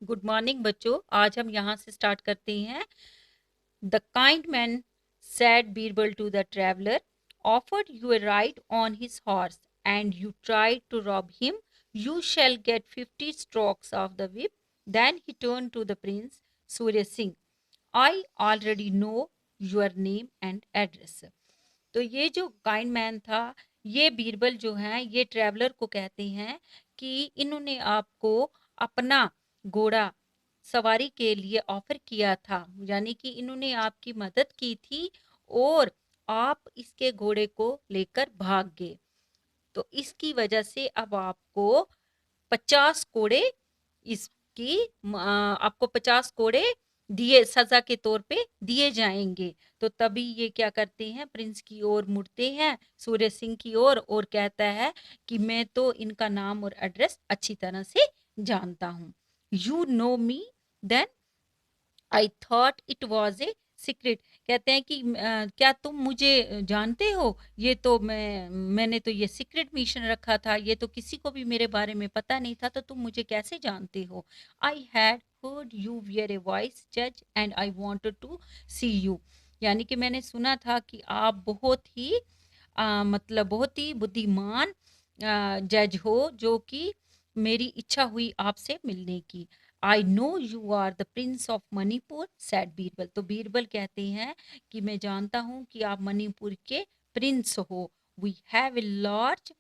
Good morning बच्चों। आज हम यहाँ से स्टार्ट करते हैं। The kind man said Birbal to the traveler, offered you a ride on his horse, and you tried to rob him. You shall get 50 strokes of the whip. Then he turned to the prince, Surya Singh. I already know your name and address. तो ये जो kind man था, ये बीरबल जो है, ये traveller को कहते हैं कि इन्होंने आपको अपना घोड़ा सवारी के लिए ऑफर किया था, यानी कि इन्होंने आपकी मदद की थी और आप इसके घोड़े को लेकर भाग गए। तो इसकी वजह से अब आपको 50 कोड़े इसकी आपको 50 कोड़े दिए सजा के तौर पे दिए जाएंगे। तो तभी ये क्या करते हैं, प्रिंस की ओर मुड़ते हैं, सूर्य सिंह की ओर, और कहता है कि मैं तो इनका नाम और एड्रेस अच्छी तरह से जानता हूँ। You know me, then I thought it was a secret. कहते हैं कि क्या तुम मुझे जानते हो? ये तो मैंने तो ये सीक्रेट मिशन रखा था, ये तो किसी को भी मेरे बारे में पता नहीं था, तो तुम मुझे कैसे जानते हो? I had heard you were a wise judge and I wanted to see you। यानी कि मैंने सुना था कि आप बहुत ही मतलब बहुत ही बुद्धिमान जज हो, जो कि मेरी इच्छा हुई आपसे मिलने की। I know you are the prince of Manipur, said Birbal. तो बीरबल कहते हैं कि मैं जानता हूँ कि आप मणिपुर के प्रिंस हो। We have a large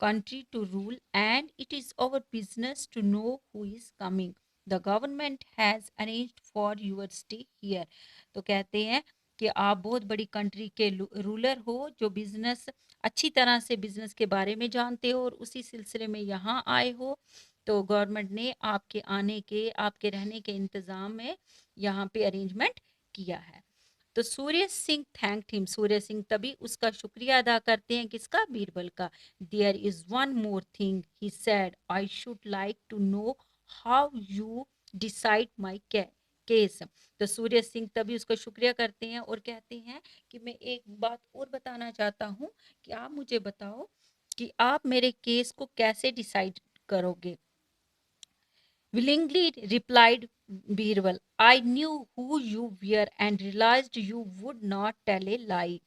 country to rule and it is our business to know who is coming. The government has arranged for your stay here। तो कहते हैं कि आप बहुत बड़ी कंट्री के रूलर हो, जो बिजनेस अच्छी तरह से बिजनेस के बारे में जानते हो और उसी सिलसिले में यहाँ आए हो। तो गवर्नमेंट ने आपके आने के, आपके रहने के इंतजाम में यहाँ पे अरेंजमेंट किया है। तो सूर्य सिंह थैंक्ड हिम। सूर्य सिंह तभी उसका शुक्रिया अदा करते हैं, किसका? बीरबल का। There is one more thing he said, I should like to know how you decide my case. तो सूर्य सिंह तभी उसका शुक्रिया करते हैं और कहते हैं कि मैं एक बात और बताना चाहता हूँ कि आप मुझे बताओ कि आप मेरे केस को कैसे डिसाइड करोगे। Willingly replied Birbal, I knew who you were and realized you would not tell a lie.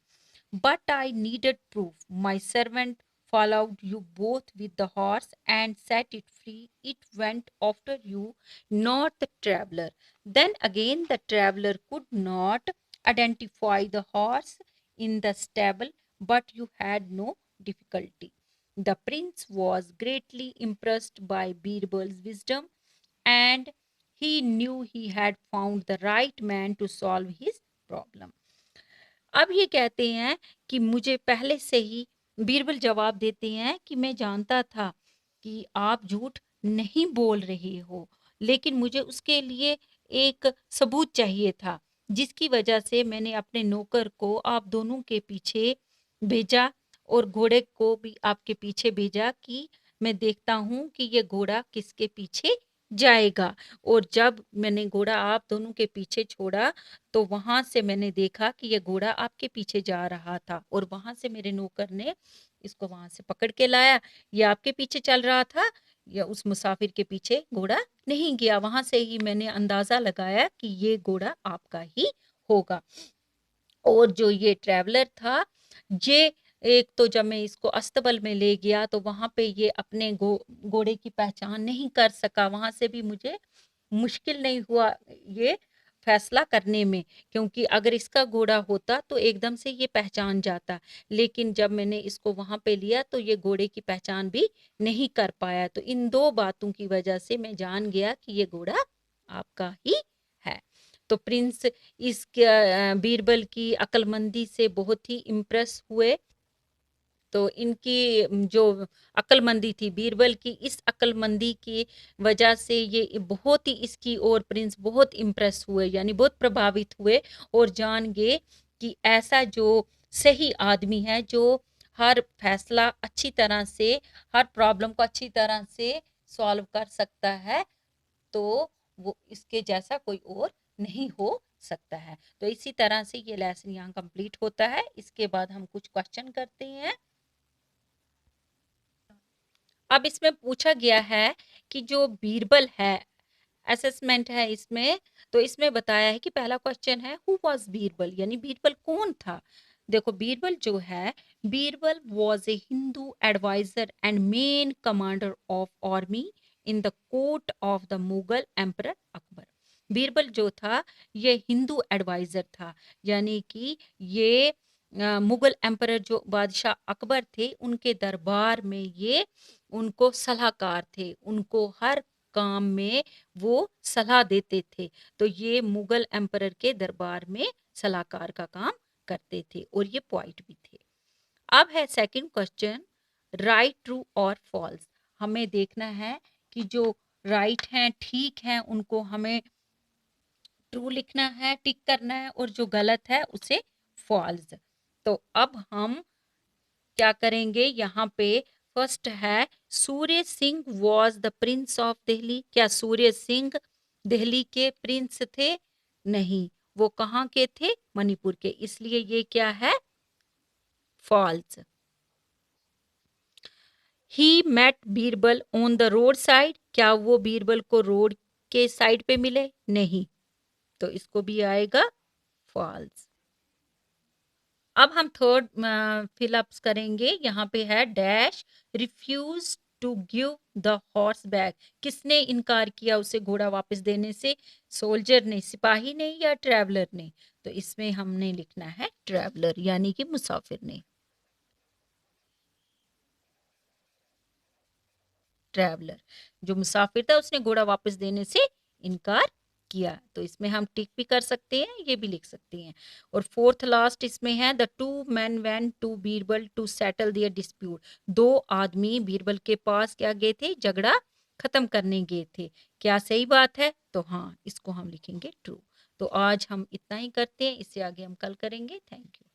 But I needed proof. My servant followed you both with the horse and set it free. It went after you, not the traveler. Then again, the traveler could not identify the horse in the stable, but you had no difficulty. The prince was greatly impressed by Birbal's wisdom and he knew he had found the right man to solve his problem। अब ये कहते हैं कि मुझे पहले से ही, बीरबल जवाब देते हैं कि मैं जानता था कि आप झूठ नहीं बोल रहे हो, लेकिन मुझे उसके लिए एक सबूत चाहिए था, जिसकी वजह से मैंने अपने नौकर को आप दोनों के पीछे भेजा और घोड़े को भी आपके पीछे भेजा कि मैं देखता हूँ कि ये घोड़ा किसके पीछे जाएगा। और जब मैंने घोड़ा आप दोनों के पीछे छोड़ा, तो वहां से मैंने देखा कि ये घोड़ा आपके पीछे जा रहा था और वहां से मेरे नौकर ने इसको वहां से पकड़ के लाया। ये आपके पीछे चल रहा था या उस मुसाफिर के पीछे घोड़ा नहीं गया। वहां से ही मैंने अंदाजा लगाया कि ये घोड़ा आपका ही होगा। और जो ये ट्रैवलर था, ये एक तो जब मैं इसको अस्तबल में ले गया तो वहां पे ये अपने घोड़े की पहचान नहीं कर सका। वहां से भी मुझे मुश्किल नहीं हुआ ये फैसला करने में, क्योंकि अगर इसका घोड़ा होता तो एकदम से ये पहचान जाता। लेकिन जब मैंने इसको वहां पे लिया तो ये घोड़े की पहचान भी नहीं कर पाया। तो इन दो बातों की वजह से मैं जान गया कि ये घोड़ा आपका ही है। तो प्रिंस इस बीरबल की अक्लमंदी से बहुत ही इम्प्रेस हुए। तो इनकी जो अक्लमंदी थी, बीरबल की इस अक्लमंदी की वजह से ये बहुत ही, इसकी और प्रिंस बहुत इम्प्रेस हुए, यानी बहुत प्रभावित हुए और जान गए कि ऐसा जो सही आदमी है, जो हर फैसला अच्छी तरह से, हर प्रॉब्लम को अच्छी तरह से सॉल्व कर सकता है, तो वो इसके जैसा कोई और नहीं हो सकता है। तो इसी तरह से ये लेसन यहाँ कंप्लीट होता है। इसके बाद हम कुछ क्वेश्चन करते हैं। अब इसमें पूछा गया है कि जो बीरबल है, असेसमेंट है इसमें। तो इसमें बताया है कि पहला क्वेश्चन है हु वाज बीरबल, यानी बीरबल कौन था। देखो बीरबल जो है, Birbal was a Hindu adviser and main commander of army in the court of the Mughal emperor Akbar. Birbal जो था ये हिंदू एडवाइजर था, यानी कि ये मुगल एम्परर जो बादशाह अकबर थे उनके दरबार में ये उनको सलाहकार थे, उनको हर काम में वो सलाह देते थे। तो ये मुगल एम्परर के दरबार में सलाहकार का काम करते थे और ये पॉइंट भी थे। अब है सेकंड क्वेश्चन, राइट ट्रू और फॉल्स। हमें देखना है कि जो राइट हैं, ठीक हैं, उनको हमें ट्रू लिखना है, टिक करना है, और जो गलत है उसे फॉल्स। तो अब हम क्या करेंगे, यहाँ पे फर्स्ट है Surya Singh was the prince of Delhi. क्या सूर्य सिंह दिल्ली के प्रिंस थे? नहीं, वो कहाँ के थे? मणिपुर के, इसलिए ये क्या है? False. He met Birbal on the road side. क्या वो बीरबल को रोड के साइड पे मिले? नहीं, तो इसको भी आएगा फॉल्स। अब हम थर्ड फिलअप्स करेंगे। यहाँ पे है dash refuse to give the horse back. किसने इनकार किया उसे घोड़ा वापस देने से? सोल्जर ने, सिपाही ने, या ट्रैवलर ने? तो इसमें हमने लिखना है ट्रैवलर, यानी कि मुसाफिर ने। ट्रैवलर, जो मुसाफिर था उसने घोड़ा वापस देने से इनकार किया। तो इसमें हम टिक भी कर सकते हैं, ये भी लिख सकते हैं। और फोर्थ लास्ट इसमें है the two man went to Birbal to settle their dispute. दो आदमी बीरबल के पास क्या गए थे? झगड़ा खत्म करने गए थे। क्या सही बात है? तो हाँ, इसको हम लिखेंगे ट्रू। तो आज हम इतना ही करते हैं, इससे आगे हम कल करेंगे। Thank you.